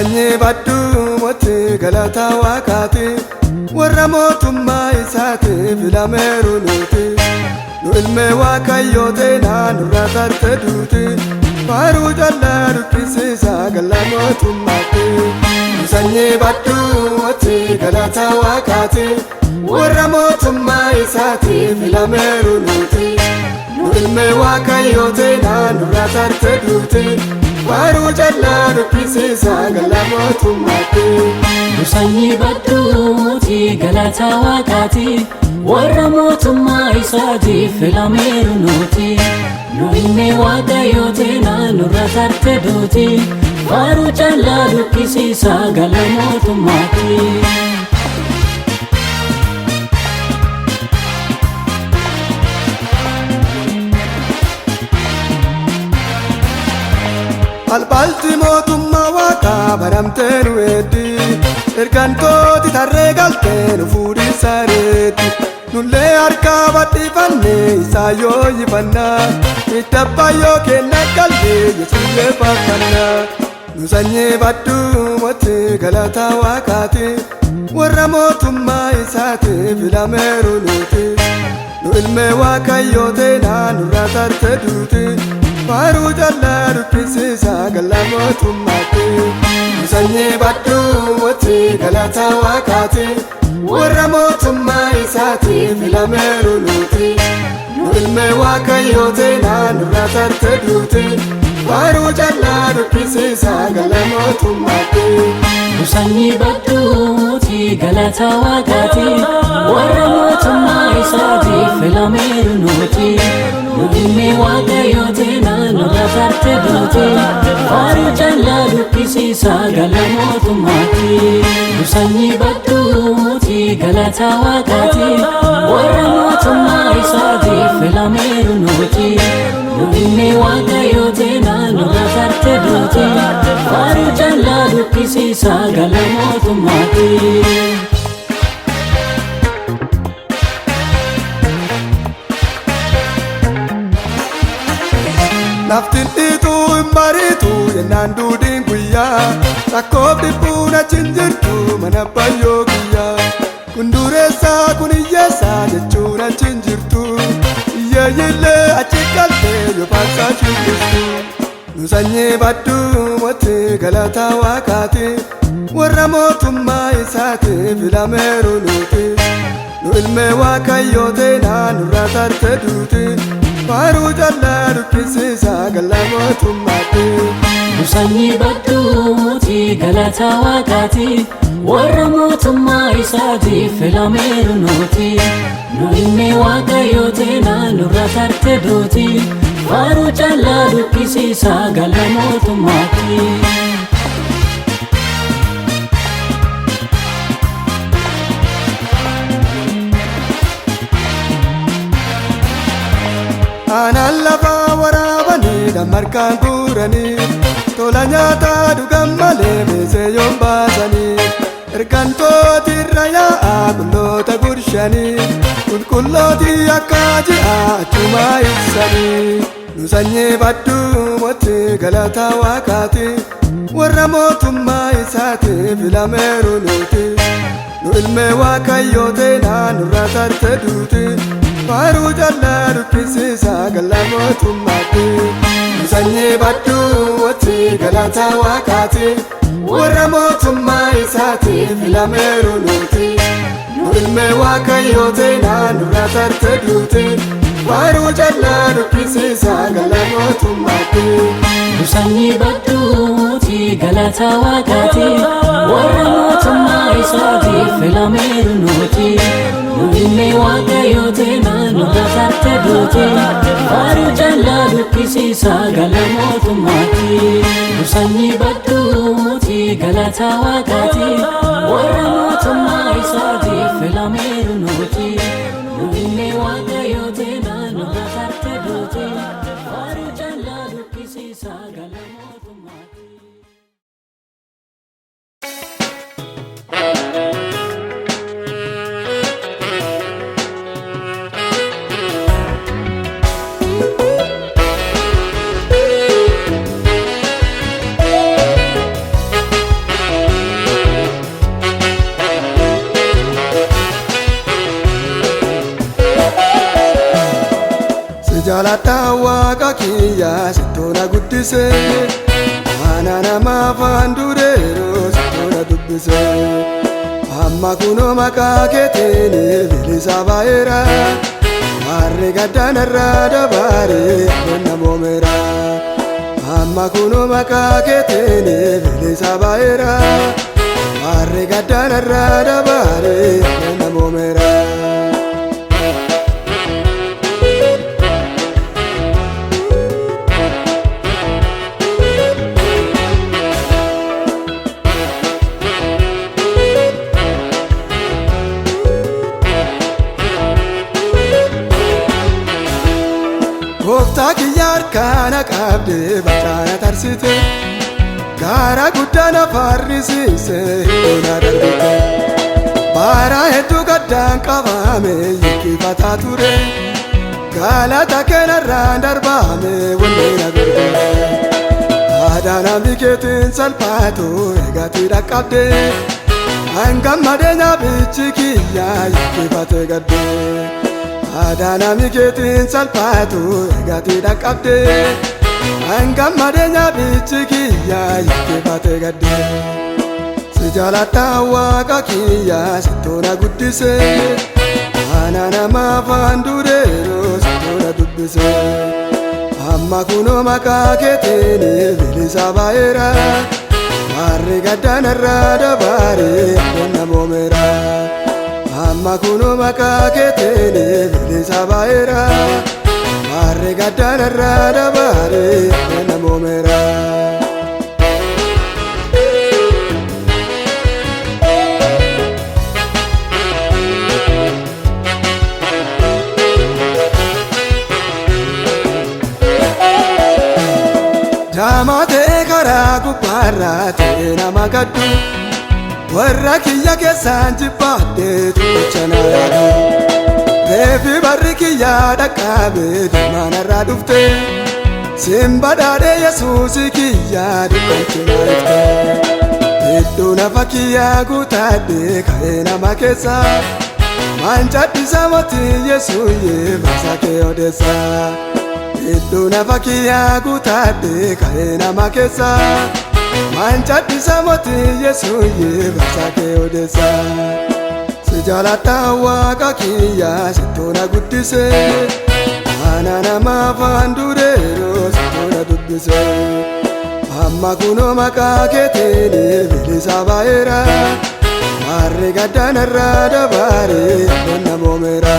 Sanyii badduu mootii galata waaqaati warra mootummaa isaati filameeru nuti nu ilmee waaqayyoo teenaa nurra tarte duuti faaruu callaa dubbisiisa galla mootummaatti. Sanyii badduu mootii galata waaqaati warra mootummaa isaati filameeru nuti nu ilmee waaqayyoo teenaa nurra tarte duuti faaruu callaa dubbisiisa galla mootummaatti. Sanyii badduu mootii galata waaqaati warra mootummaa isaati filameeru nuti nu ilmee waaqayyoo teenaa nurra tarte duuti faaruu callaa dubbisiisa galla mootummaatti. Albalti mootummaa waaqaa baramtee nu eeddi ergantooti tarree galtee nu fuudhisareetti nullee harkaa badhiifannee isaa yoo yifannaa iddabba yoo kenna qalbii yesuullee faarfannaa. Nu sanyii badduu mootii galata waaqaati warra mootummaa isaati filameeru nuti nu ilmee waaqayyoo teenaa nurra tarte duuti faaruu callaa dubbisiisa galla mootummaatti. Sanyii badduu mootii galata waaqaati warra mootummaa isaati filameeru nuti nu ilmee waaqayyoo teenaa nurra tarte duuti faaruu callaa dubbisiisa galla mootummaatti. Sanyii badduu mootii galata waaqaati warra mootummaa isaati filameeru nuti nu ilmee waaqayyoo teenaa nurra tarte duuti faaruu callaa dubbisiisa galla mootummaatti. Sanyii badduu mootii galata waaqaati warra mootummaa isaati filameeru nuti nu ilmee waaqayyoo teenaa nurra tarte duuti faaruu callaa dubbisiisa galla mootummaatti. Laftin dhiituu hin bariitu jennaan duudiin guyyaa rakkoof dhibbuun achiin jirtu mana bayyoo guyyaa kun dureessaa kun hiyyeessaa jechuun achiin jirtu hiyyeeyyillee achi galtee yoo faarsaa shubbistu. Nu sanyii badduu mootii galata waaqaati warra mootummaa isaati filameeru nuti nu ilmee waaqayyoo teenaa nurra tarte duuti faaruu callaa dubbisiisa galla mootummaatti. Sanyii badduu mootii galata waaqaati warra mootummaa isaati filameeru nuti nu ilmee waaqayyoo teenaa nurra tarte duuti faaruu callaa dubbisiisa galla mootummaatti. Aanaan lafaa waraabanii dammarkaan guuranii tola nyaataa dhugan malee meesee yoon baasanii ergantooti irra yaa'aa qulloota gurshanii qulqullooti akka ji'a achumaa ibsanii. Nu sanyii badduu mootii galata waaqaati warra mootummaa isaati filameeru nuti nu ilmee waaqayyoo teenaa nurra tarte duuti faaruu callaa dubbisiisa galla mootummaatti. Sanyii badduu mootii galata waaqaati warra mootummaa isaati filameeru nuti nu ilmee waaqayyoo teenaa nurra tarte duuti faaruu callaa dubbisiisa galla mootummaatti. Sanyii badduu mootii galata waaqaati warra mootummaa isaati filameeru nuti nu ilmee waaqayyoo teenaa nurra tarte duuti faaruu callaa dubbisiisa galla mootummaatti. Sanyii badduu mootii galata waaqaati warra mootummaa isaati filameeru nuti nu ilmee waaqayyoo teenaa nurra tarte duuti faaruu callaa dubbisiisa galla mootummaatti. Sijalata waaqa kiyyaa sittoona guddise ana nama fandureero sittoona dubbise amma kunoo maqaa keetiin bilisa baay'eera harri gaddaanarraa dabaaree bonna moomeera amma kunoo maqaa keetiin bilisa baay'eera harri gaddaanarraa dabaaree bonna moomeera. Gooftaa kiyya harkaan qabdee bacaana tarsite gaara guddaan afaarrisiise iddoona darbite baara hedduu gaddaan qabame yikkifataa ture galata keenarraan darbame wanneena gurgure aadaanamni keetiin salphaatu eegatii dhaqqabde hangammadee nyaabichi kiyyaa yikkifate gadde aadaanamni keetiin salphaatu eegatii dhaqqabde hangammadee nyaabichi kiyyaa yikkifate gadde sijalata waaqa kiyyaa sittoona guddise ana nama fandureero sittoona dubbise amma kunoo maqaa keetiin bilisa baay'eera harri gaddaanarraa dabaaree bonna moomeera amma kunoo maqaa keetiin bilisa baay'eera harri gaddaanarraa dabaaree bonna moomeera. Jaamatee karaa gubbaarraa ta'e nama gaddu warra kiyya keessaan jibbaadhee tuucha na yaadu reefi barri kiyyaa dhaqqabe deemaanarraa dhufte simbadhaadhee yesuusi kiyyaa dubbanchi na dhufte hedduu nafa kiyyaa guutaadhee ka'ee nama keessa mancadhisa mootii yesuuyyee masaa kee odeessa. Hedduu nafa kiyyaa guutaadhee ka'ee nama keessa mancadhisa mootii yesuuyyee masaa kee odeessa sijalata waaqa kiyyaa sittoona guddise ana nama fandureero sittoona dubbise amma kunoo maqaa keetiin bilisa baay'eera harri gaddaanarraa dabaaree bonna moomeera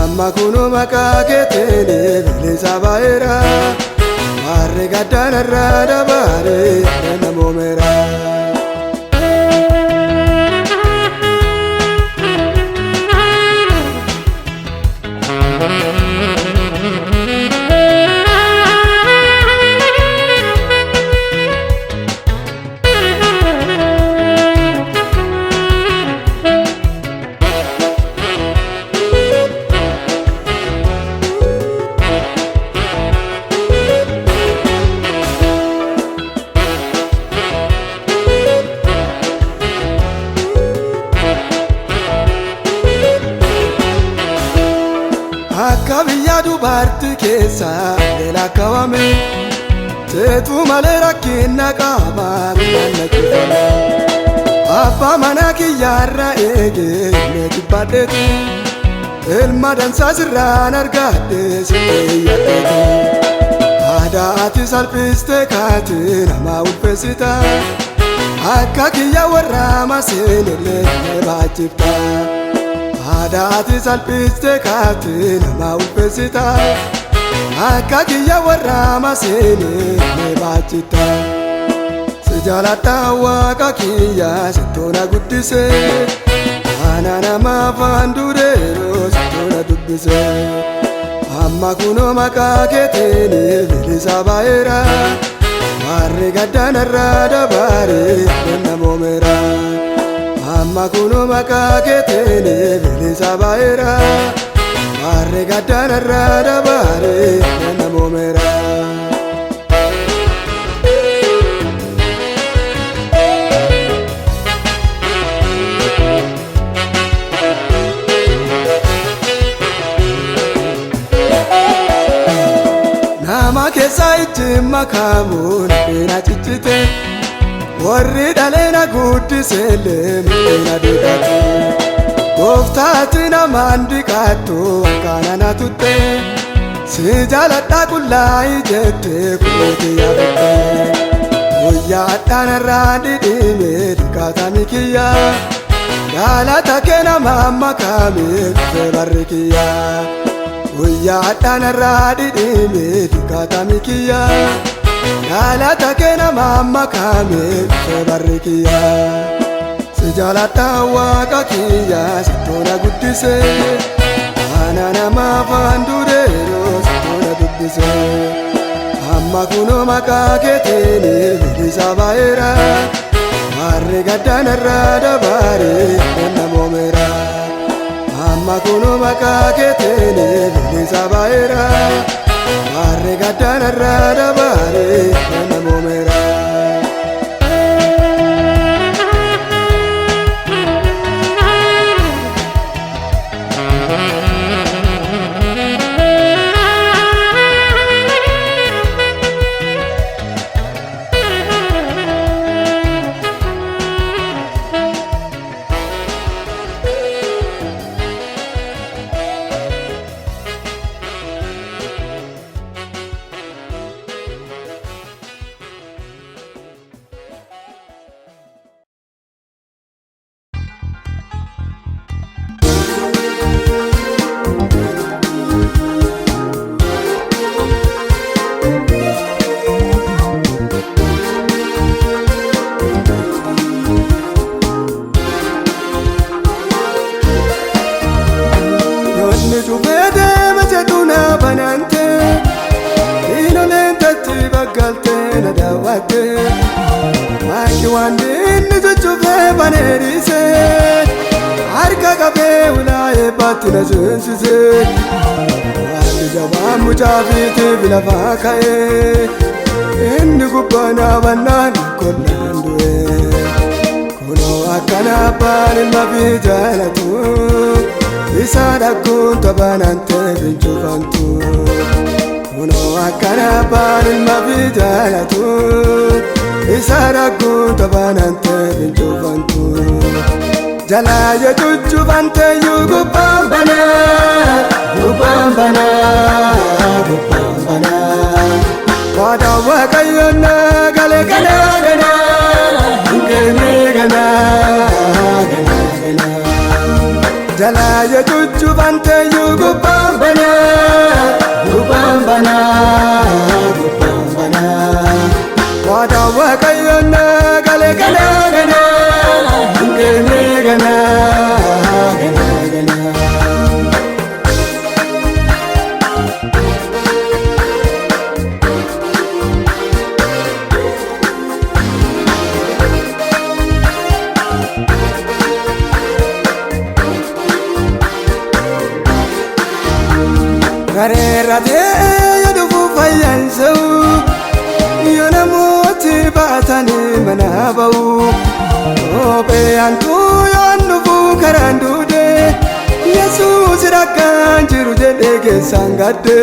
amma kunoo maqaa keetiin bilisa baay'eera harri gaddaanarraa dabaaree bonna moomeera. Akka biyya dubartii keessa leela kaawame teetu malee rakkina qaba minna kifame abbaa mana kiyyaarra eegee mee kibbadheeti ilma dansaa sirraan argadhe sittee yaaddeeti aadaa ati salphiste kaati nama ulfeessita akka kiyya warra maseenillee baachifta. Aadaa ati salphiste kaati nama ulfeessita akka kiyya warra maseenillee baachifta sijalata waaqa kiyyaa sittoona guddise ana nama fandureero sittoona dubbise amma kunoo maqaa keetiin bilisa baay'eera harri gaddaanarraa dabaaree bonna moomeera amma kunoo maqaa keetiin bilisa baay'eera harri gaddaanarraa dabaaree bonna moomeera. keessa ijji makamuun beena ciccite warri dhaleena guddiseellee beena deegate gooftaatti namaan dhiqaattu akkaana na tutte si jaaladhaa qullaayi jettee kunuuti yaadatte guyyaa adhaanarraa dhidhiime dhiqaatami kiyya galata kee namaan makamee dhufee barri kiyya guyyaa adhaanarraa dhidhiime dhiqaatami kiyya galata kee namaan makamee dhufee barri kiyya si jaaladhaa waaqa kiyya sittoona guddise ana nama afaan dureeroo sittoona dubbise amma kunoo maqaa keetiin bilisa baay'eera warri gaddaanarraa dabaaree nama moomeera amma kunoo maqaa keetiin bilisa baay'eera warri gaddaanarraa dabaaree nama moomeera. Maki wandini tuchufe banerise harka kabe ulaye batina sensise wali jaba mujafiti bila fakae indi kubana banana kollandue kuno akana bani mabijalatu isada kunta banante binchufantu kuno akana bani mabijalatu isara kunta banante binchufantu jalaya chuchufante yugu pambana gupambana gupambana wada wakayona gale gana gana gene gana gana gana jalaya chuchufante yugu pambana gupambana gupambana wada wakayona gale gana gana gene gana gana gana garerate yodufu fayyansau yonamuti baatani manabau ope antu yonufu karandude yesus rakkan jiru jedhe geessangadde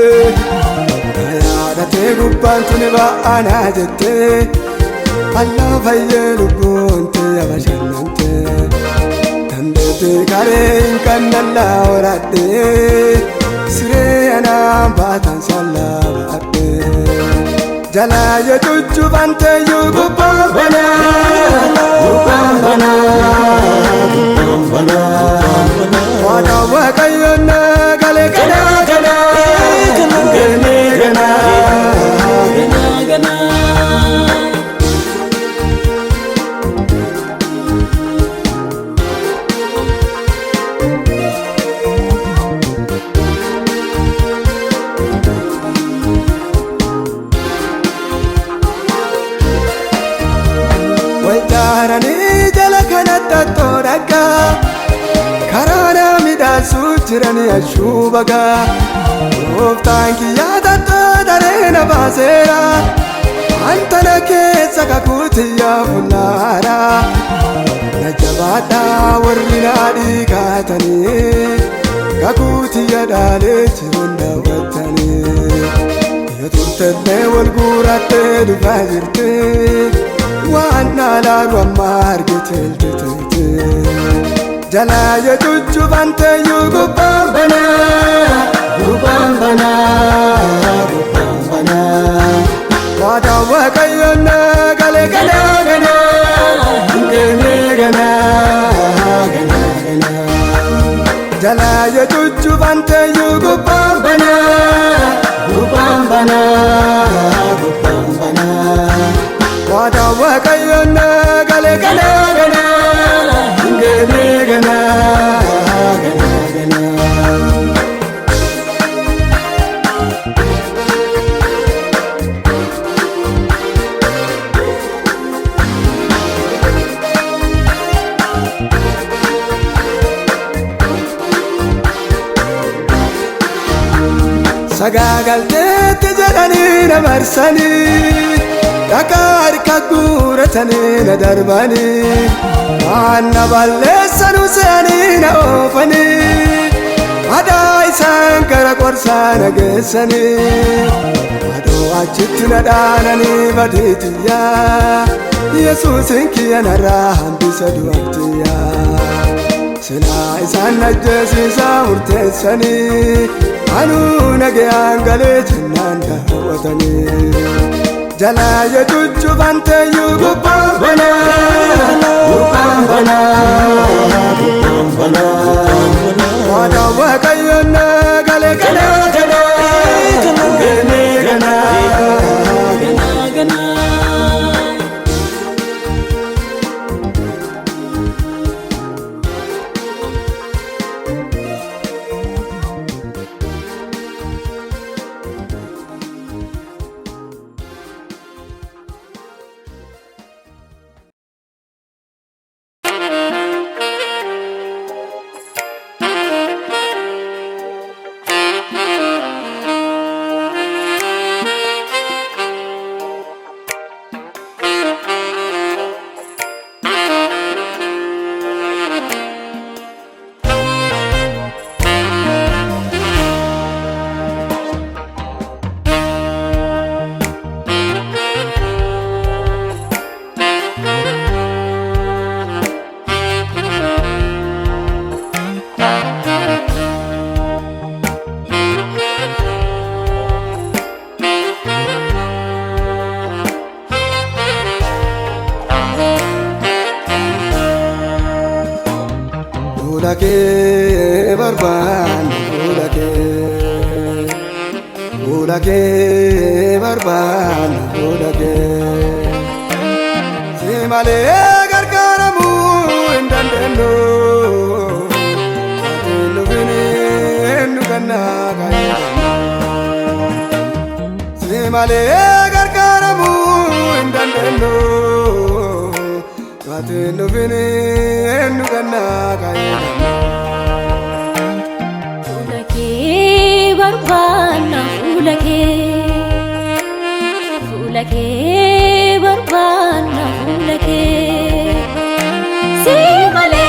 yaadate gubbantuni ba'ana jette alla fayye lubbuunte yabashannante dandeete kareen kannalla horadhe siree anaan baatan sallaa ba'adhe jalaya chuchufante yugu pambana gupambana gupambana wada wakayona gale gana gana gene gana gana gana Wajjarani jala kanatti tooraka karana midhaasu jirani ashuubaga gooftaan kiyyaata toodareena baaseera antana keessa kakuutiyyaa fullaara na jabaadhaa warri naadhii kaatanii kakuutiyya dhaalee jiruun daawwatanii turtelle wal guuratte dhufaa jirti waan alaalu amma argiteeltiteeti jalaa yoo cuccufanteeyyuu gubbaan banaa gubbaan banaa gubbaan banaa waadaa waaqayyoon galee ganaa ganaa deemee ganaa ganaa ganaa jalaa yoo cuccufanteeyyuu gubbaan banaa gubbaan banaa gubbaan banaa waadaa waaqayyoon galee ganaa ganaa deemee ganaa ganaa ganaa. sagaagalteetti jedhanii na marsanii dhagaa harka guuratanii na darbanii waan na balleessanu se'anii na oofanii adaa isaan gara qorsaa na geessanii adoo achitti na dhaananii badeetiyyaa yesuusin kiyya narraa hambisa du'aatiyyaa silaa isaan ajjeesiisaa murteessanii anuu nagayaan galee jennaan daawwatanii jalaa yoo cuccufanteeyyuu gubbaan banaa gubbaan banaa gubbaan banaa waadaa waaqayyoon galee ganaa ganaa deemee ganaa ganaa ganaa. Ulake barban ulake barban ulake simale gargaramu indandendo atelu bini nukanna kaya simale gargaramu indandendo atelu bini nukanna kaya barbana fulake fulake barbana fulake simale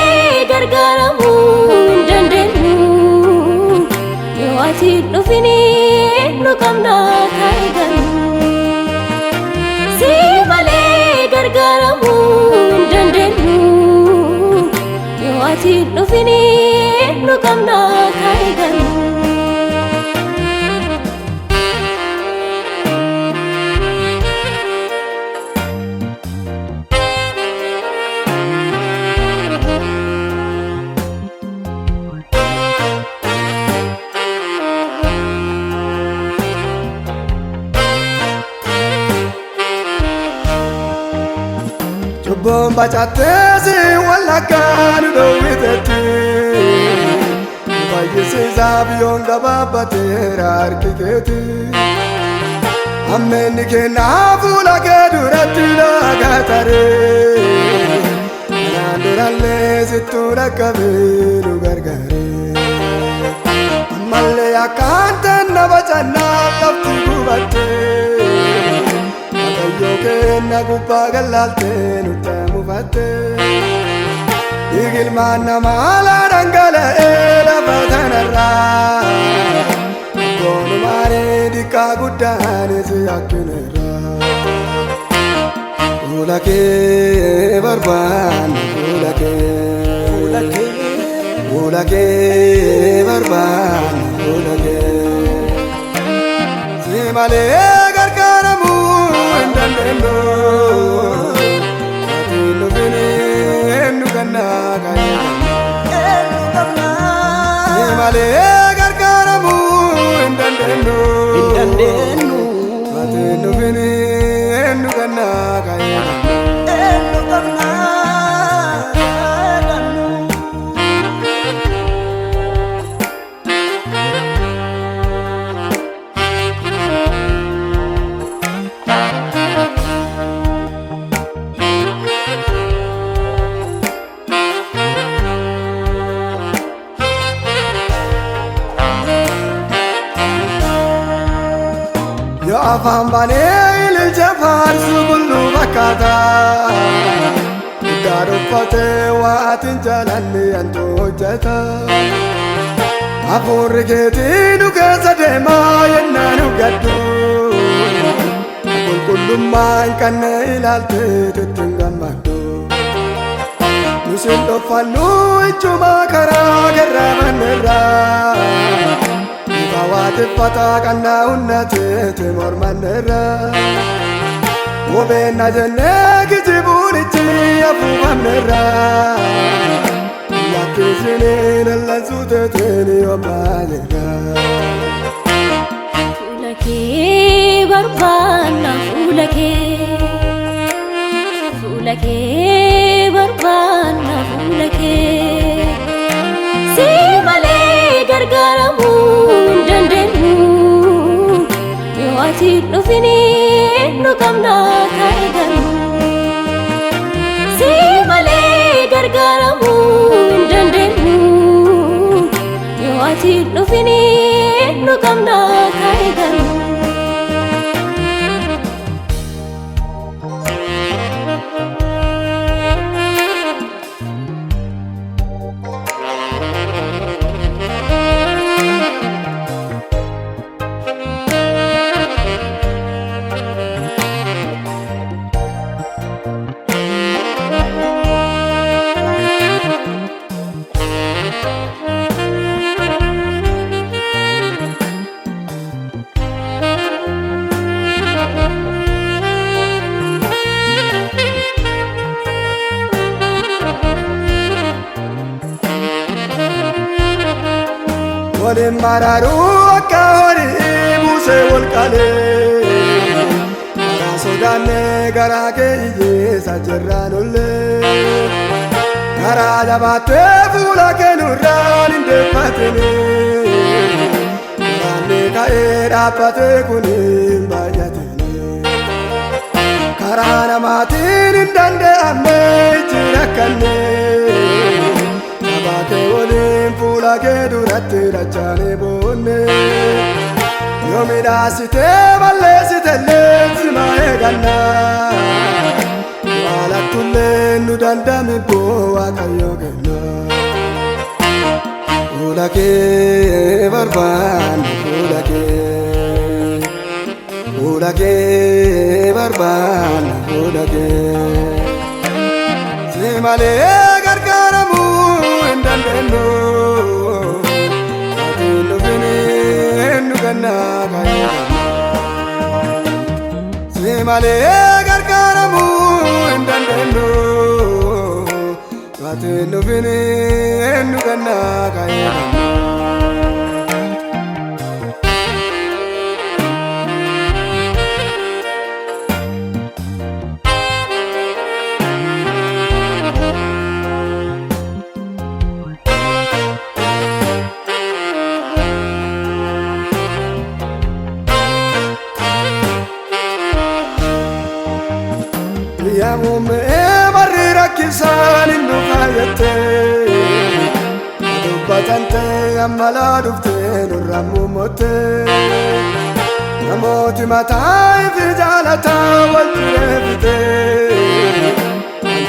gargaramu dandenu yo ati nufini nukamna kaiganu simale gargaramu dandenu yo ati nufini nukamna kaiganu bomba chatesi walakan do witeti bayisi zabiyon gababatera arkiketi ameni ke nafula ke durati lagatare nanduralle situra kabiru gargare amalle akante nabachana lafti gubate yoke na gupagallalte nutamu fatte igil manna mala rangala ela batanarra gonu mare dikka Egaa guddaanis yakkineera fuula kee barbaanna fuula kee barbaanna fuula kee si malee gargaaramuu hin dandeenyu ati dhufini eenyu kannaa kaayedha si malee gargaaramuu hin dandeenyu ati dhufini eenyu kannaa kaayedha. Yo afaan baanee ililcha faarsu kulluu fakkaata guddaa dhuffatee waatiin jaalanne antu hojjeta hafuurri keetii nu keessa deemaa yennaa nu gaddu qulqullummaan kan na ilaaltee ittiin gammaddu nu sin dhoffannu ijuma karaa garraamanneerraa Waatiffata kannaa hundateeti mormanneerra Obeenna jennee kijibuunichi afuufamneerra Lakkisiniin allansuu teeteeni yommaaneerra Fuula kee barbaanna fuula kee barbaanna fuula kee si malee gargaaramuu ati dhufini nu qabna kaayeganu si malee gargaaramuu hin dandeenyu yoo ati dhufini nu qabna kaayeganu. Waliin maraaruu akka horii buusee walqalee karaa sodaannee garaa kee hiyyeessa jirraan ollee karaa jabaattee fuula kee nurraan hin deeffatine karaannee ka'ee dhaabbatee kun hin baay'atine karaa namaatiin hin danda'amne ittiin akkannee Sabate waliin fuula kee duratti dachaanii boonne yoo midhaasitee balleessitellee sima eeganna waalattullee nu dandami boo waaqayyoo kenna fuula kee barbaanna fuula kee barbaanna fuula kee si malee gargaaramuu hin dandeenyu ati dhufini eenyu kannaa kaayedha si malee gargaaramuu hin dandeenyu ati dhufini eenyu kannaa kaayedha. Yaamumee barri rakkisaan hin dhufaayyattee dubbatantee ammalaa dhuftee nurra muummottee namooti mataa ifi jaalataa wal jireeffitee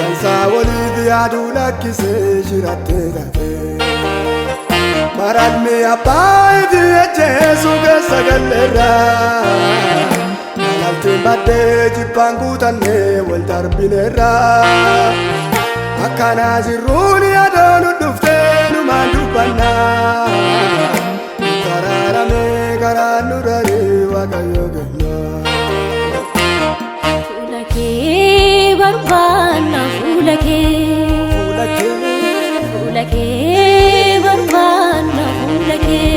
dansaa waliif yaaduu lakkisee shirattee taatee maradmi abbaa ifi Jesu keessa galleerra Naltiin baddee jibbaan guutannee wal darbineerra Akkana jirruun yaadonu dhuftee numaan dubbanna Karaaramee karaan nurranii Waaqayyo kenna Fuula kee barbaanna fuula kee barbaanna fuula kee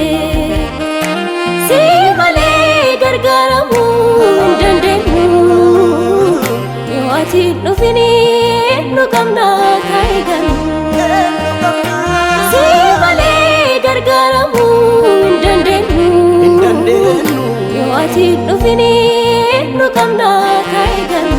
Si malee gargaaramuu hin dandeenyu Yoo ati dhufini nu qabna kaa'igannu Si malee gargaaramuu hin dandeenyu Yoo ati dhufini nu qabna kaa'igannu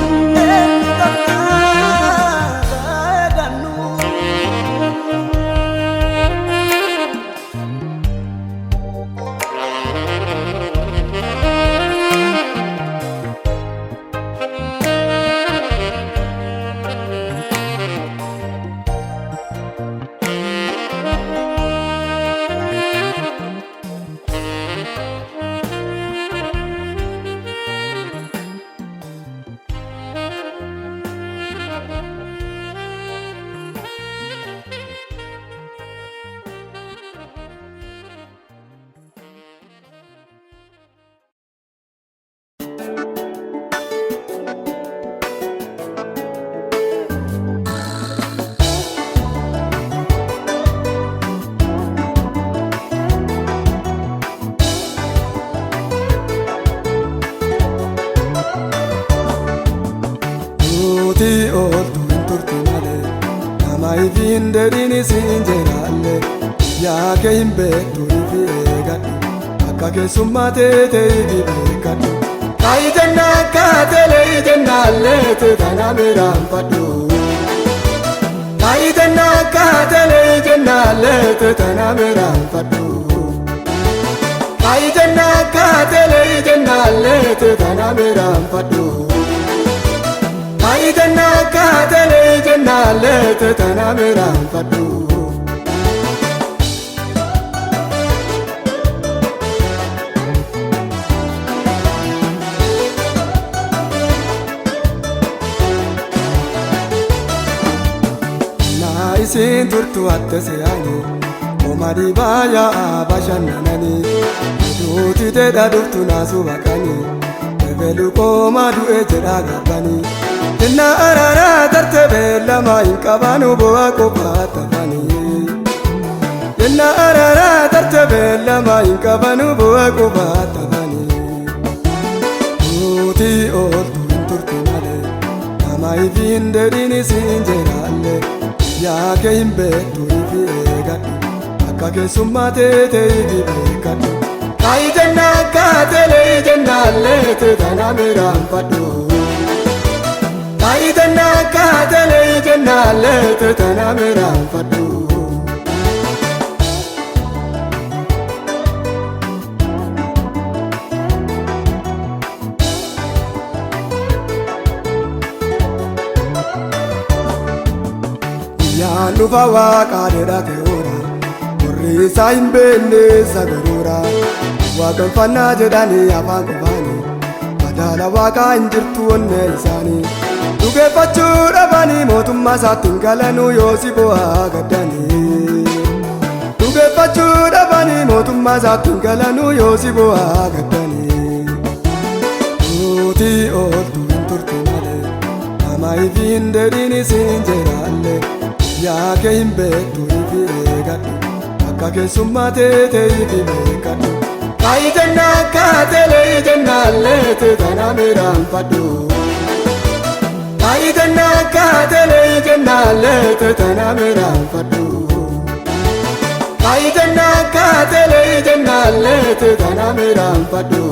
Nuti oltu hin turti malee nama ifi hin dedhiini siin jedhalle yaa kee hin beektu ifi eegadhu akka keessummaa teete ifi beekadhu Kaayi jenna akka telee jennaallee teetana miraanfadhu Kaayi jenna akka telee jennaallee teetana miraanfadhu Kaayi jenna akka telee jennaallee teetana miraanfadhu Kaayi jenna akka telee jennaallee teetana miraanfadhu Naa isin turtu atte se'anii Omari baayaa bashannananii Duuti teedha dhuftu naasu baqanii Ebelu kooma du'e jedhaa gabbanii Inna araraa tarte beellama hin qabanu bu'a qophaa tafanii Inna araraa tarte beellama hin qabanu bu'a qophaa tafanii Nuti oltu hin turti malee nama ifi hin dedhiini siin jedhalle yaa kee hin beektu ifi eegadhu akka keessummaa teete ifi beekadhu Kaayi jenna akka telee jennaallee teetana miraanfadhu Kaayi jenna akka telee jennaallee teetana miraanfadhu Guyyaan dhufa waaqaa dheeraa keewwora Warri isaa hin beekne sagaruura Waaqeffannaa jedhanii afaan qofaanii Madaala waaqaa hin jirtu onnee isaanii Dhugeeffachuu dhabanii mootummaa isaatti hin galanuu yoo si bu'aa gaddanii Dhugeeffachuu dhabanii mootummaa isaatti hin galanuu yoo si bu'aa gaddanii Nuti oltu hin turti malee nama ifi hin dedhiini siin jedhalle yaa kee hin beektu ifi eegadhu akka keessummaa teete ifi beekadhu Kaayi jenna akka telee jennaallee teetana miraanfadhu Kaayi jenna akka telee jennaallee teetana miraanfadhu Kaayi jenna akka telee jennaallee teetana miraanfadhu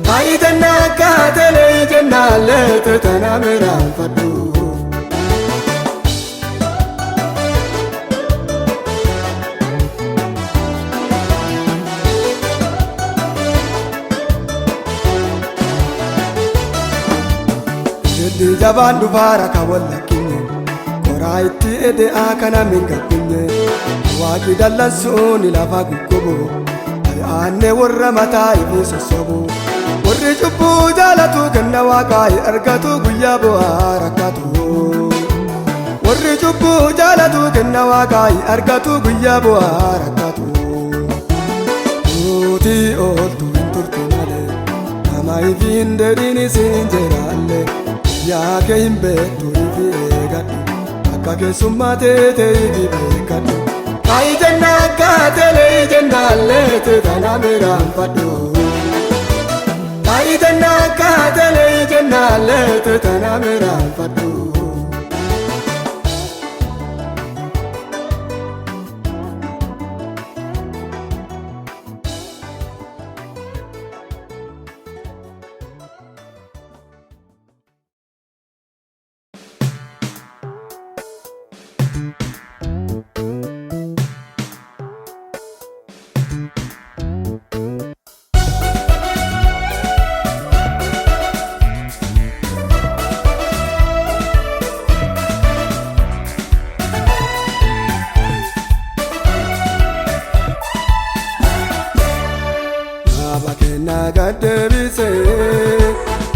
Kaayi jenna akka telee jennaallee teetana miraanfadhu Jedhi jabaan dhufaara ka wal lakkinye Koraa itti ede'aa kana min gabbinye Waaqi dallansuun lafa guggubu aanne warra mataa ifi sossobu warri cubbuu jaalatu kenna waaqaa argatu guyyaa bu'aa rakkatu warri cubbuu jaalatu kenna waaqaa argatu guyyaa bu'aa rakkatu nuti ooltu hin turtu malee nama ifi hin dedhiin isin jedhalle yaa kee hin beektu ifi eegadhu akka keessummaa teete ifi beekadhu Ai jenna kaatele jenna leete tana miraan fadhu Ai jenna kaatele jenna leete tana miraan fadhu Gadebise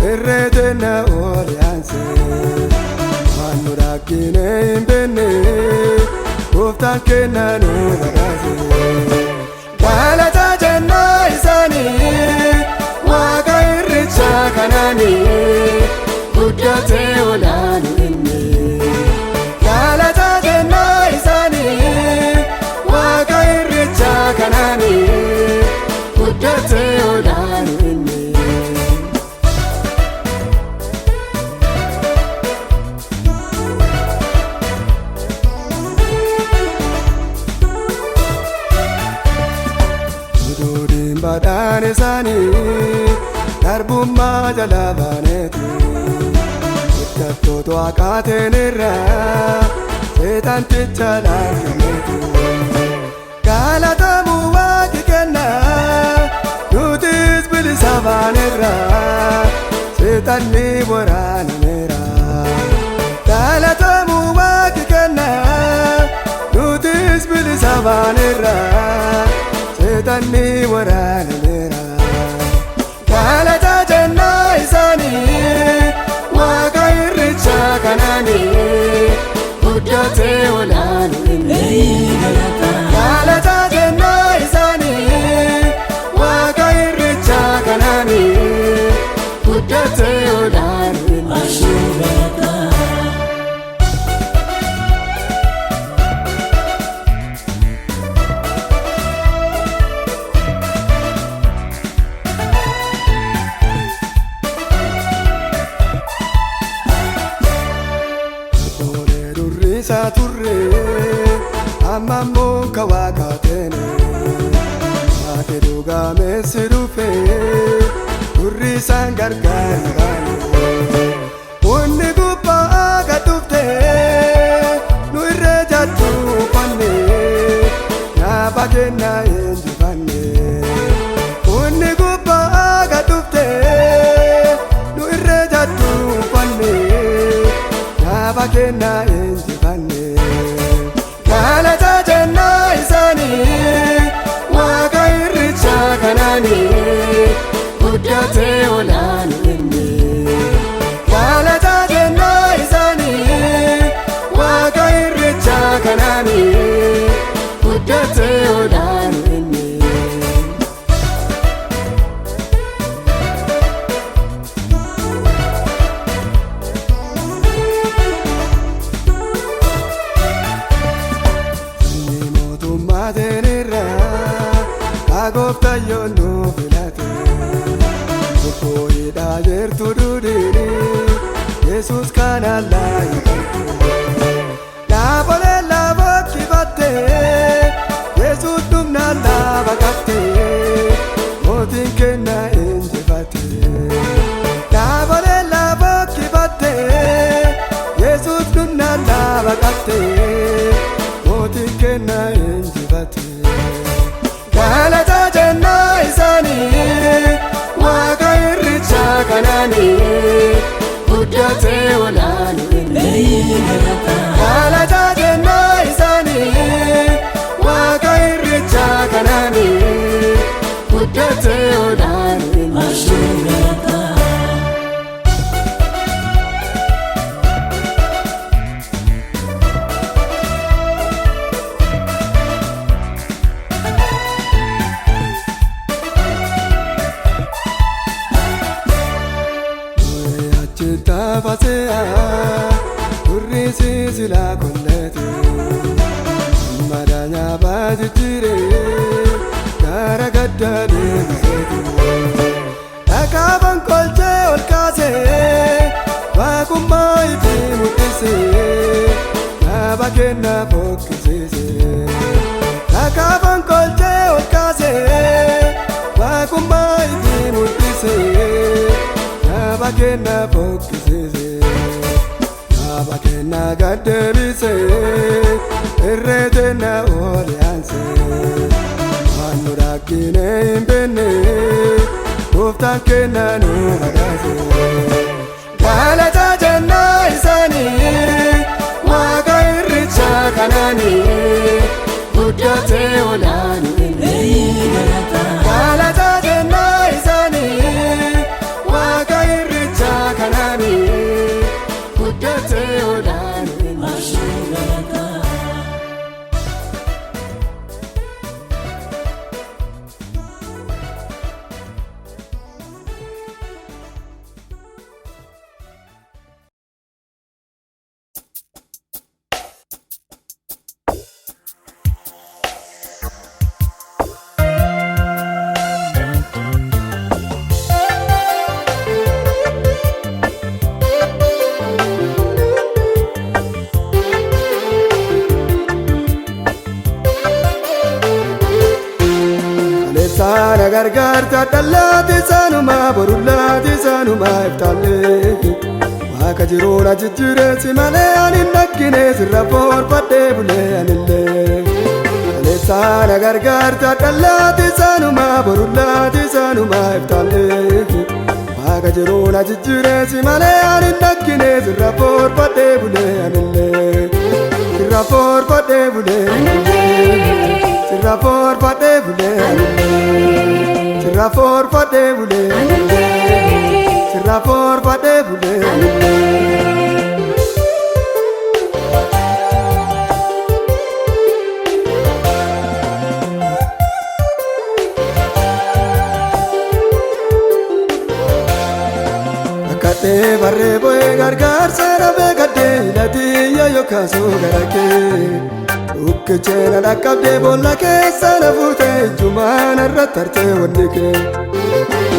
erretena olianse Manu rakine imbene Uftan kenanu bagase Galata jenna isani Waka irricha kanani Buddate olanu inni Galata jenna isani Waka irricha kanani Buddate olanu inni Ududin badane sani Darbumma jala baneeti Uddattoto akatenirra Seetan ticha laafyameeti Galatamu waaqi kenna Nutis bilisa baanirra Seetanni waraanameera Galatamu waaqi kenna Nutis bilisa baanirra Seetanni waraanameera Galata jenna isaani Waaqa irricha kanaani Guddate olaanu inni Galata jenna isaani Waaqa irricha kanaani Guddate olaanu inni Isa turre amammo kawakatene ate duga mesirufe turri sangargarani onni gubba agatufte nuirre jattu panne na bagenna enjifanne onni gubba agatufte nuirre jattu panne na bagenna enjifanne Galata jenna isani Waaqa irricha kanaani Guddate olaanu inni Galata jenna isani Waaqa irricha kanaani Guddate olaanu inni Matenirra agofta yonu filate Kokoida jertu dudini Jesus kana la yibantu La bole la bokki batte Jesus dumna la bagatte Motin kenna enjifate La bole la bokki batte Jesus dumna la bagatte Motin kenna enjifate Galata jenna isani Waaqa irricha kanaani Guddate olaanu inni Galata jenna isani guddate olaanu Ashuu galataa. Achita fasea urrisi sila kollete madanya bajitire gara gadda deemseetu dhaqaaban kolchee ol kaasee waaqummaa itti mul'isee dhaaba kenna fokkisiisee dhaqaaban kolchee ol kaasee waaqummaa itti mul'isee dhaaba kenna fokkisiisee dhaaba kenna gaddeebisee irreetenna ooliyaansee waan nu rakkine hin beekne gooftaan kenna nu badhaasee galataa jennaa isaanii waaqa irricha kanaanii guddate olaanu galataa jennaa isaanii waaqa irricha kanaanii guddate olaanu Ashuu galataa. Sana gargaarta dhallaati sanuma borullaati sanuma iftaalee waaqa jiruun ajijjiireessi malee ani hin dhaggine sirra foorfadhee bulee anillee sana gargaarta dhallaati sanuma borullaati sanuma iftaalee waaqa jiruun ajijjiireessi malee ani hin dhaggine sirra foorfadhee bulee anillee sirra foorfadhee bulee anillee sirra foorfadhee bulee anillee sirra foorfadhee bulee anillee sirra foorfadhee bulee anillee. Akkatee barree bo'ee gargaarsa dhabee gaddee hidhatiyya yookaan soogara kee Ukkecheena dhaqqabdee boolla keessa na fuutee ijjumaan irratti hartee wanni kee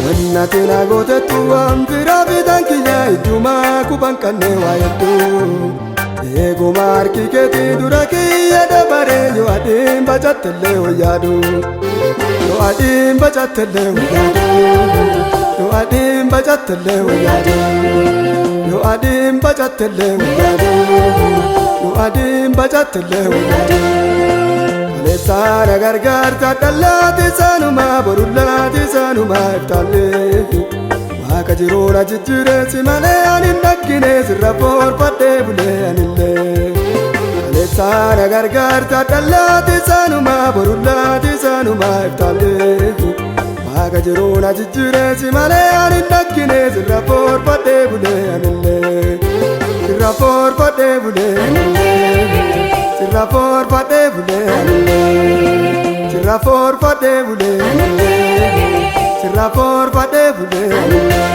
wannati na gootettu waan biraa bitaan kiyya ijjumaa kuban kannee waa hedduu eeguma harki keetii dura kiyya dabaree yoo adiin bacattellee wayyaadu yoo adiin bacattellee wayyaadu yoo adiin bacattellee wayyaadu yoo adiin bacattellee wayyaadu yoo adiin bacattellee wayyaadu kaleessaana gargaarta dhallaati sanuma borullaati sanuma iftaallee waaqa jiruun ajijjiireessi malee ani hin dhaggine sirra foorfadhee bulee anillee kaleessaana gargaarta dhallaati sanuma borullaati sanuma iftaallee waaqa jiruun ajijjiireessi malee ani hin dhaggine sirra foorfadhee bulee anillee sirra foorfadhee bulee anillee sirra foorfadhee bulee anillee sirra foorfadhee bulee anillee sirra foorfadhee bulee anillee.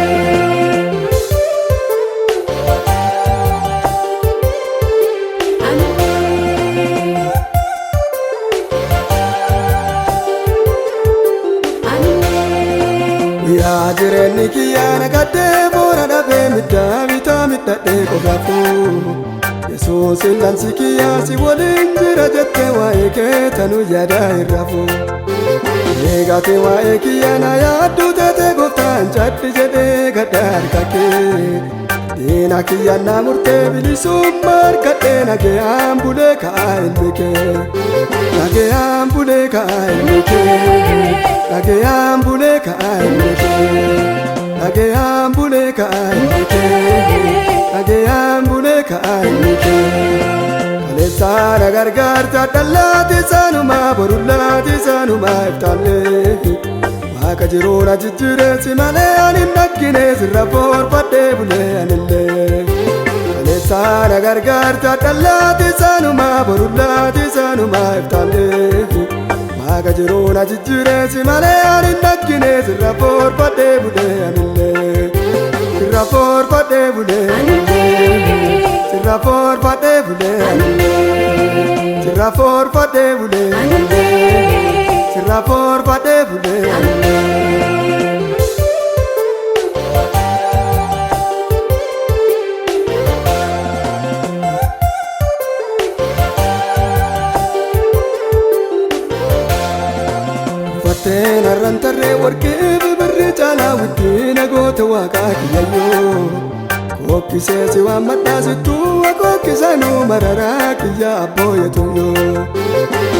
Yaa jireenyi kiyyaa nagaddee boora dhabee midhaa bitaa midhadhee qofaafuu Yesuusin lansi kiyyaa si waliin jira jettee waa'ee kee tanuu yaadaa hin rafuu eegaatee waa'ee kiyyaa na yaadduu teetee gooftaan cadhi jedhee gadda harka kee diina kiyyaa na murtee bilisummaa argadhee nagayaan bulee ka'aa ilmi kee nagayaan bulee ka'aa ilmi kee nagayaan bulee ka'aa ilmi kee nagayaan bulee ka'aa ilmi kee nagayaan bulee ka'aa ilmi kee kaleessaana gargaarta dhallaati sanuma borullaati sanuma iftaallee Waaqa jiruuna jijjiireessi malee ani hin dhaggine sirra foorfadhee bulee anillee. Kaleessaana gargaarta dhallaati isaanumaa borullaati isaanumaa iftaallee. Waaqa jiruuna jijjiireessi malee ani hin dhaggine sirra foorfadhee bulee anillee. Sirra foorfadhee bulee anillee. Sirra foorfadhee bulee anillee. Sirra foorfadhee bulee anillee. Sirra foorfadhee bulee anillee. Uffatteen har'aan tarree warqee bibirri caalaa wittiin goota waaqaa kiyyayyoo. Kokkisee si waan madhaasittuu kokkisanuu mararaa kiyya abbooyatuyyoo.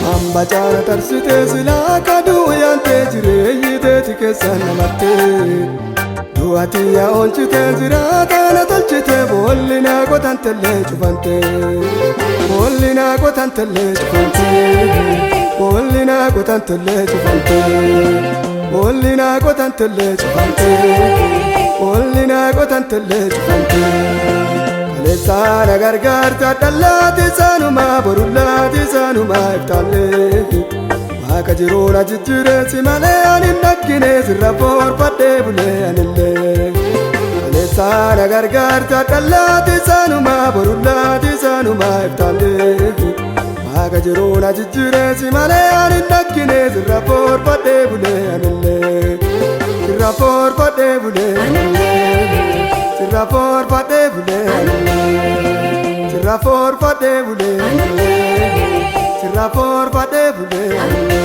Hamba caala tarsitee silaa kaduu yaantee jireeyyiteeti keessaan namattee. Du'atii yaa oolchitee jiraataana tolchitee boolli naa qotantellee cufantee. Boolli naa qotantellee cufantee. Boolli naa qotantellee cufantee. Boolli naa qotantellee cufantee. Boolli naa qotantellee cufantee. Kaleessaana gargaarta dhallaati isaanumaa borullaati isaanumaa iftaallee. Waaqa jiruuna jijjiireessi malee ani hin dhaggine sirra foorfadhee bulee anillee. Kaleessaana gargaarta dhallaati isaanumaa borullaati isaanumaa iftaallee. Waaqa jiruuna jijjiireessi malee ani hin dhaggine sirra foorfadhee bulee anillee. Sirra foorfadhee bulee anillee. Sirra foorfadhee bulee anillee. Sirra foorfadhee bulee anillee. Sirra foorfadhee bulee anillee.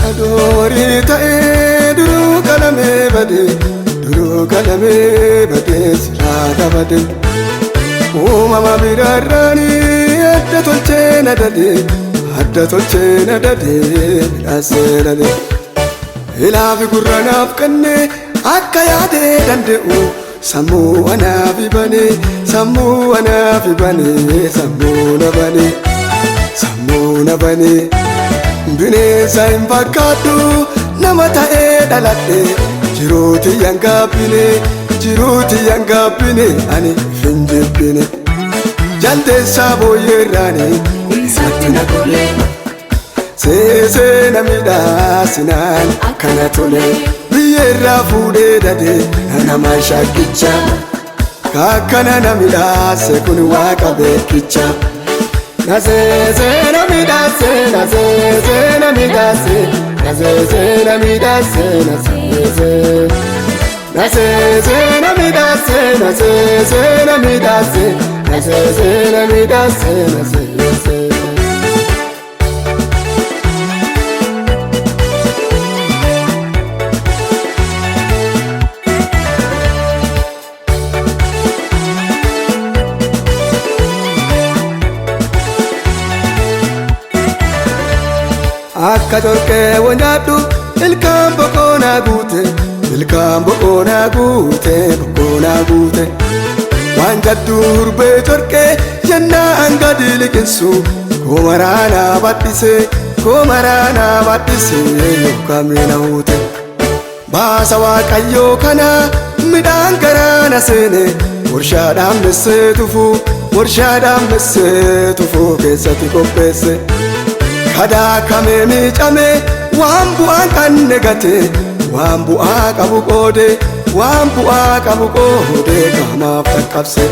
Adoori ta'ee duruu qalamee badee siraata badee. Uumama biraarraanii adda tolchee na dadee midhaasee dadee. Ilaafi gurra naaf kennee akka yaadee danda'u sammuu anaaf banee sammuu anaaf banee sammuu na banee. Bineensa hin fakkaadhu nama ta'ee dhaladhe jiruuti yangaabbine ani hin jibbine. Jaldeessaa booyyeerraanii isaatti na tole. Seesee na midhaasinaan akkana tole. Biyyeerraa fuudhee dadee nama shakkicha. Kakkana na midhaase kun waaqa beekicha. Naseese na midhaase naseese na midhaase naseese na midhaase naseese. Naseese na midhaase naseese na midhaase naseese na midhaase naseese. Akka corqee wanyaadhu ilkaan boqonaa guute. Waan jadduu hurbee corqee yennaa hanga diiliqinsu koomaraanaa badhisee yookaan miina huute. Baasa waaqayyoo kana midhaan garaana seene warshaadhaan messee tufuu keessatti qopheesse. Kadaa kamee miicamee waan bu'aan qanne gatee waan bu'aa qabu qoodee qaamaaf dhaqqabse.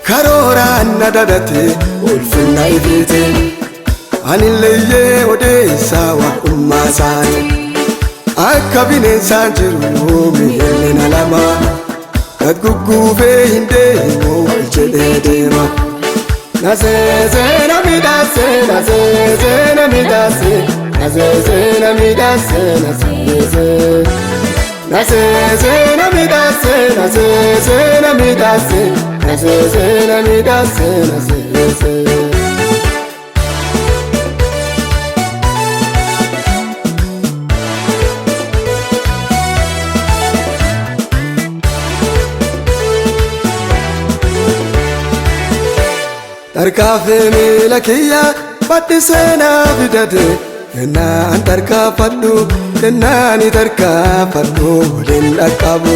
Karooraan na dadate ulfinna ifiite ani leeyee odeessa waaqummaa isaati akka bineensaan jiru mi'eellina lama gugguufee hin deemu wal jedhee deema. Naseese na midhaase naseese na midhaase naseese na midhaase naseese naseese na midhaase naseese na midhaase naseese na midhaase naseese. Tarkaafee miila kiyya badhisee na fidate kennaan tarkaafadhu kennaani tarkaafadhu waliin dhaqqabu.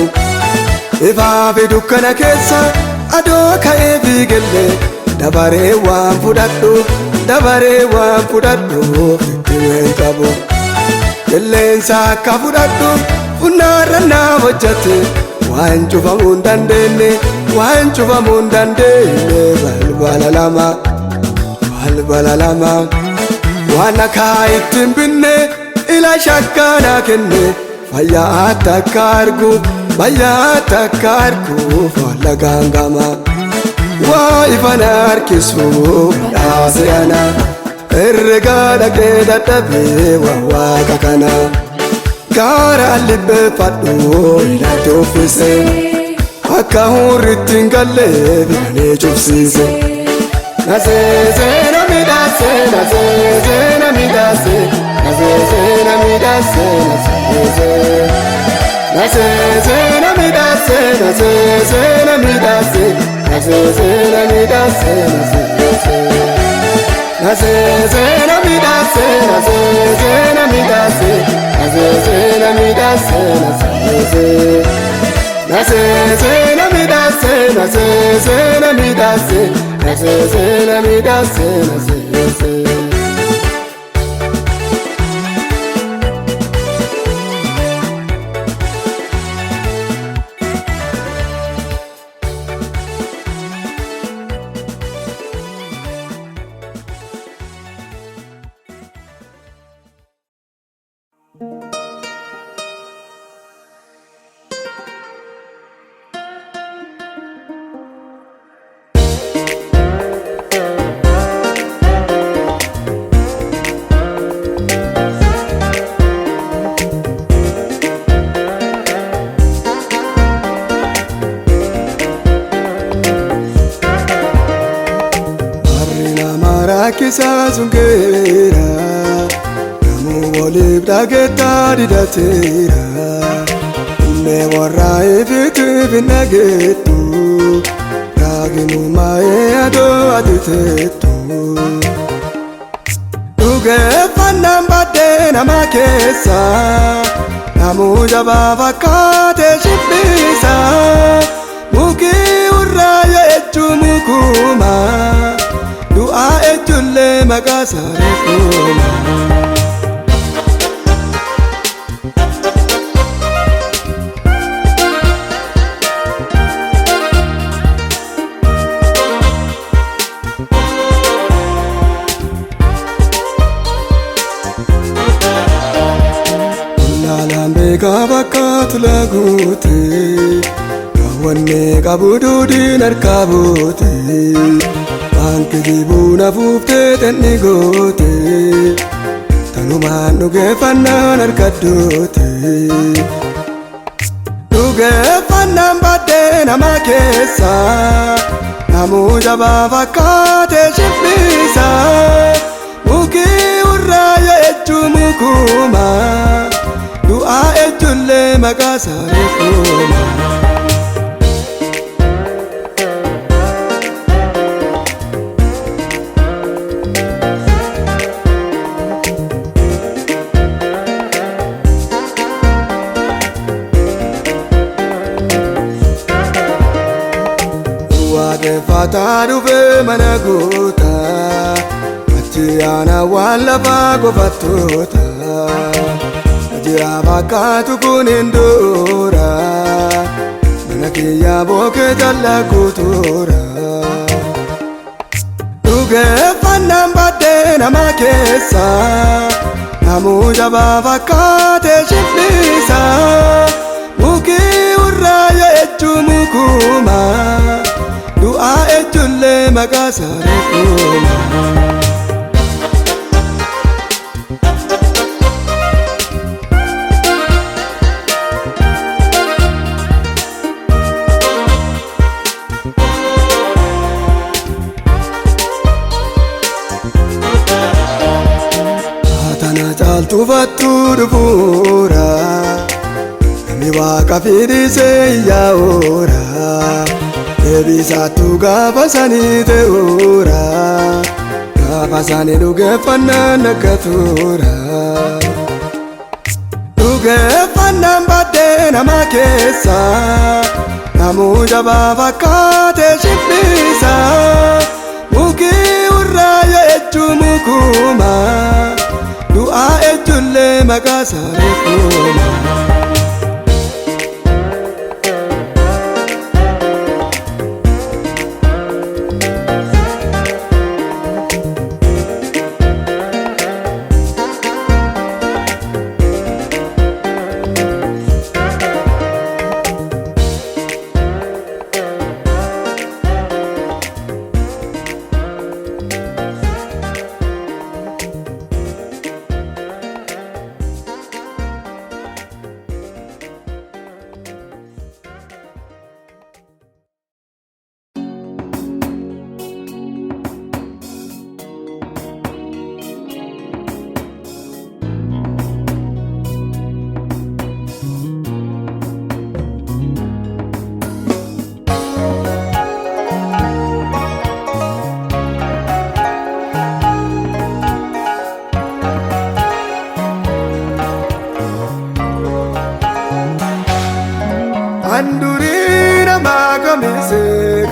Ifaa fi dukkana keessa adoo ka'ee fiigelle dabaree waan fudhadhu fittimeen qabu. Qilleensa akka fudhadhu funnaarra na hojjate waan cufamuu hin dandeenye balbala lama waan akka ittiin binne ila shakkaana kenne fayyaa takka arguuf walla gaangama waa ifana harkisu badhaase ana herregaa dhaqee dadhabee waan waaqa kana gaara libbeffadhu ilaalcha uffise akka hurritti hin galle bitanee cufsiise. Naseese na midhaase naseese na midhaase naseese na midhaase naseese naseese na midhaase naseese na midhaase naseese na midhaase naseese naseese na midhaase naseese na midhaase naseese na midhaase naseese naseese na midhaase naseese na midhaase naseese na midhaase naseese. Rakkisaa sungeera namuu waliif dhageettaa didateera innee warraa ifitiif hin dhageettu raaginummaa'ee adoo atiteettu. Dhugeeffannaan baddee nama keessa namuu jabaa fakkaatee shibbisa mukii urraa jechuun mukuma. Du'aa ejjullee maqaa saaree kooma. Laalaan beekaa bakkaatu laguute kaawwannee qabu duudiin harkaa buute. Anke dibuuna fuuftee tenni goote tanumaan dhugeeffannaan harkadoote. Dhugeeffannaan baddee nama keessa namuu jabaa fakkaatee shibbisa mukii urraa jechuun mukuma du'aa ejjullee maqaa saaree kooma. Waaqeffataa dhufee mana goota achi yaana waan lafaa qofattoota jira fakkaatu kun hin doora mana kiyyaa bookee jalla guutuura. Dhugeeffannaan baddee nama keessa namuu jabaa fakkaate shibbiisa mukii urraaya ejjuu mukuma du'aa ejjullee maqaa sareekuma. Caaltuufattu dhufuura namni waaqa fidisee yaa'uura deebisaattu gaafa sanii ta'uura gaafa sanii dhugeeffannaan akkatuura. Dhugeeffannaan baddee nama keessa namuu jabaa fakkaate shibbiisa mukii urraaya ejjuu mukuma du'aa ejjullee maqaa sareekuma. Anduri nama kamise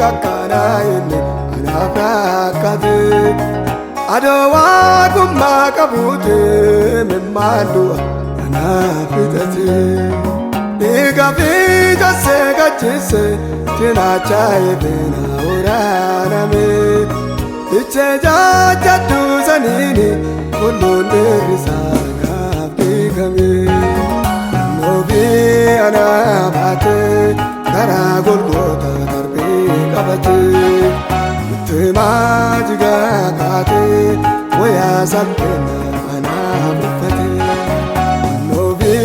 kakana inni anaaf rakkate adowa gumma kabute mimmaandu'a anaaf bitate dhiiga fi jase gachise cinaacha eebena waraaname ichee jaajjaddu saniini kulluun dheerisaa naaf dhiigame. Nobi anaabate karaa golgoota darbee qabate itti maajiga kaate wayaa salphina anaaf uffate. Nobi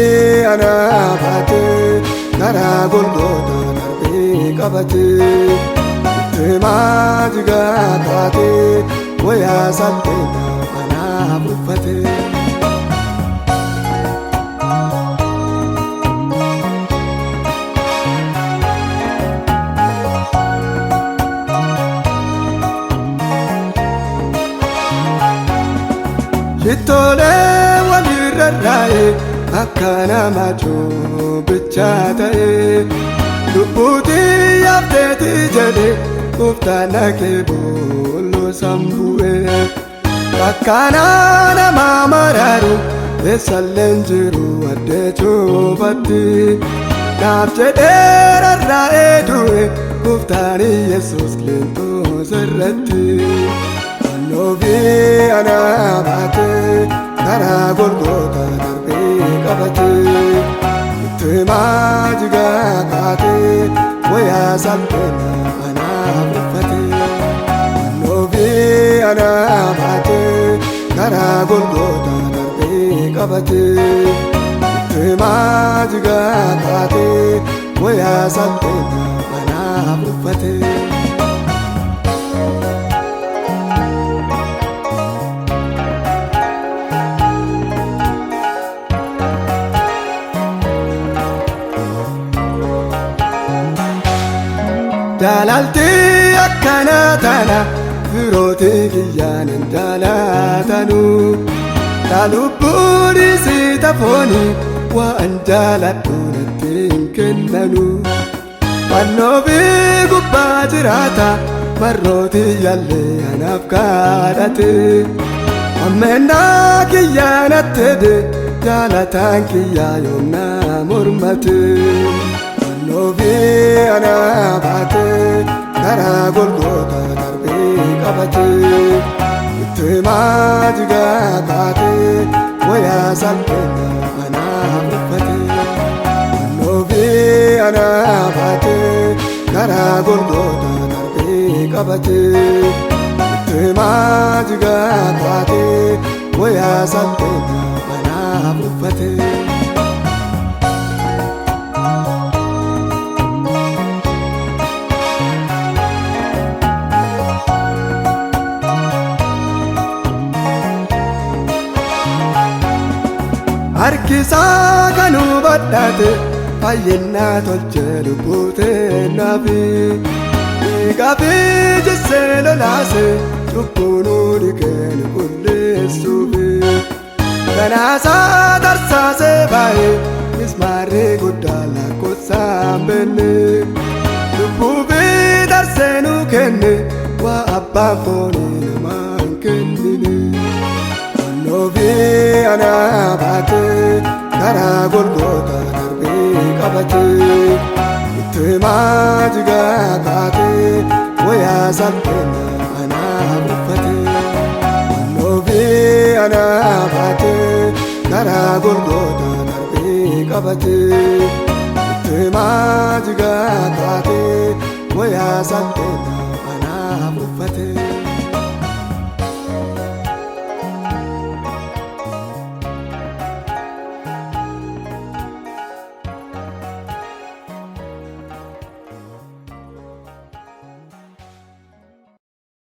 anaabate karaa golgoota darbee qabate itti maajiga kaate wayaa salphina anaaf uffate. Ittoolee walirrarraa'e akka nama cuubbichaa ta'e lubbuutii yaabdeetii jedhe gooftaan dhaqee boolloo sambu'e bakkaana nama maraaru eessalleen jiru addee cuufatti naaf jedhee rarraa'ee du'e gooftaan Yesuus Kiristoos irratti. Nobi anaabate karaa golgoota darbee qabate itti maajiga kaate wayaa salphina anaaf uffate. Nobi anaabate karaa golgoota darbee qabate itti maajiga kaate wayaa salphina anaaf uffate. Jaalalti akkana tana firooti kiyyaan hin jaalatanu lubbuun isii tafooni waan jaaladhu natti hin kennanu. Fannoo fi gubbaa jiraata marrooti yaallee anaaf kadhate ammeenaa kiyyaa natti hidhe jaalataan kiyyaa yoomna mormate. Nobi anaabate karaa golgoota darbee qabate itti maajigaa kaate wayaa salphina anaaf uffate fannoo fi anaa baate karaa golgoota darbee qabate itti maajigaa kaate wayaa salphina anaaf uffate. Harkisaa kan hubadhaate fayyinaa tolche lubbuutee naafi dhiigaafi jessee lolaase cubbuunuu dhiqeen qulleessuufi ganaasaa tarsaasee baay'ee mismaarri guddaa lakkoofsaan beenne lubbuufi tarseenuu kenne waa abbaan foonii namaa hin kennine. Novi anaa baate karaa golgoota darbee qabate itti maajigaa kaate wayaa salphina anaaf uffate Novi anaa baate karaa golgoota darbee qabate itti maajigaa kaate wayaa salphina